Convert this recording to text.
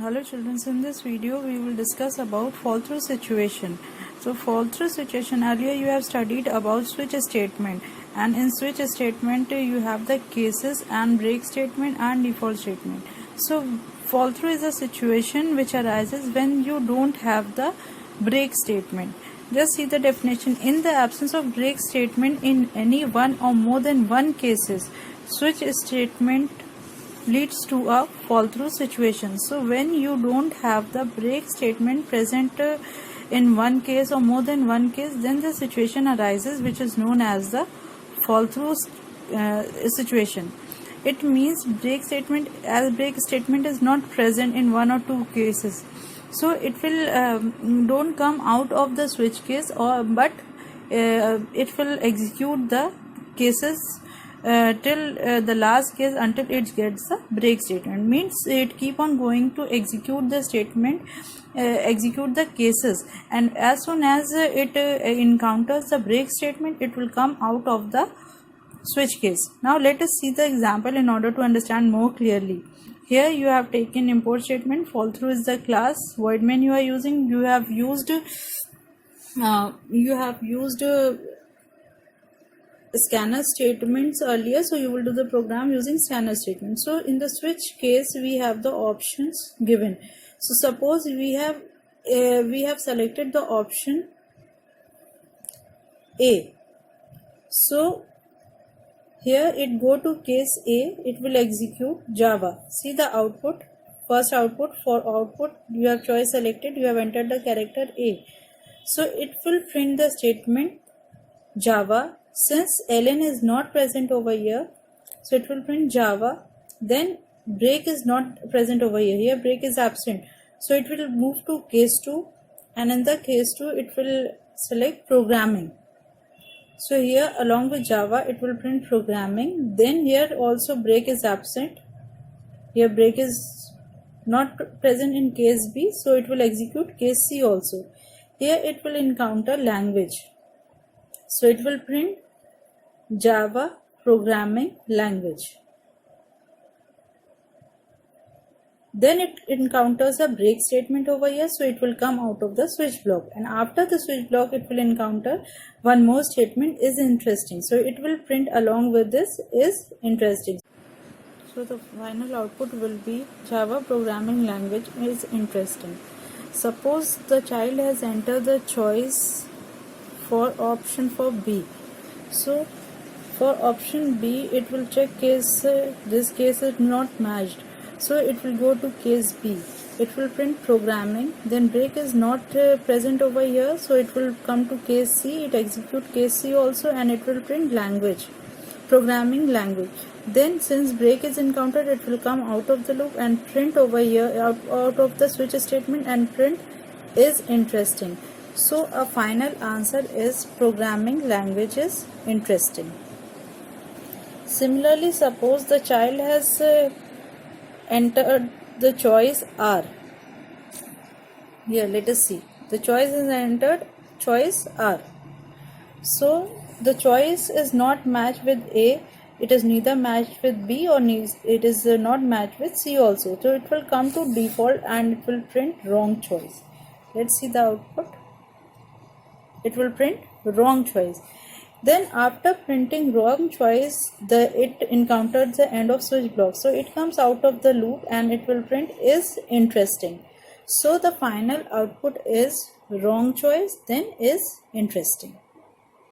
Hello children, in this video we will discuss about fall through situation. So fall through situation, earlier you have studied about switch statement, and in switch statement you have the cases and break statement and default statement. So fall through is a situation which arises when you don't have the break statement. Just see the definition. In the absence of break statement in any one or more than one cases, switch statement leads to a fall through situation. So when you don't have the break statement present in one case or more than one case, then the situation arises which is known as the fall through situation. It means break statement is not present in one or two cases, so it will don't come out of the switch case, but it will execute the cases till the last case until it gets the break statement. Means it keep on going to execute the statement, execute the cases, and as soon as it encounters the break statement, it will come out of the switch case. Now let us see the example in order to understand more clearly. Here you have taken import statement, fall through is the class, void main you are using, you have used scanner statements earlier, so you will do the program using scanner statements. So in the switch case we have the options given. So suppose we have selected the option A. So here it go to case A, it will execute Java. See the output, first output. For output you have choice selected, you have entered the character A. So it will print the statement Java. Since ln is not present over here, so it will print Java. Then break is not present over here, here break is absent, so it will move to case 2, and in the case 2 it will select programming. So here along with Java it will print programming. Then here also break is absent, here break is not present in case B, so it will execute case C also. Here it will encounter language, so it will print Java programming language. Then it encounters a break statement over here, so it will come out of the switch block, and after the switch block it will encounter one more statement, is interesting. So it will print along with this is interesting. So the final output will be Java programming language is interesting. Suppose the child has entered the choice for option for B. So for option B it will check case, this case is not matched, so it will go to case B. It will print programming. Then break is not present over here, so it will come to case C, it execute case C also, and it will print language, programming language. Then since break is encountered, it will come out of the loop and print over here out of the switch statement and print is interesting. So a final answer is programming language is interesting. Similarly, suppose the child has entered the choice R. Here let us see, the choice is entered choice R. So the choice is not matched with A, it is neither matched with B, or it is not matched with C also. So it will come to default and it will print wrong choice. Let's see the output. It will print wrong choice. Then after printing wrong choice, it encountered the end of switch block, so it comes out of the loop and it will print is interesting. So the final output is wrong choice, then is interesting.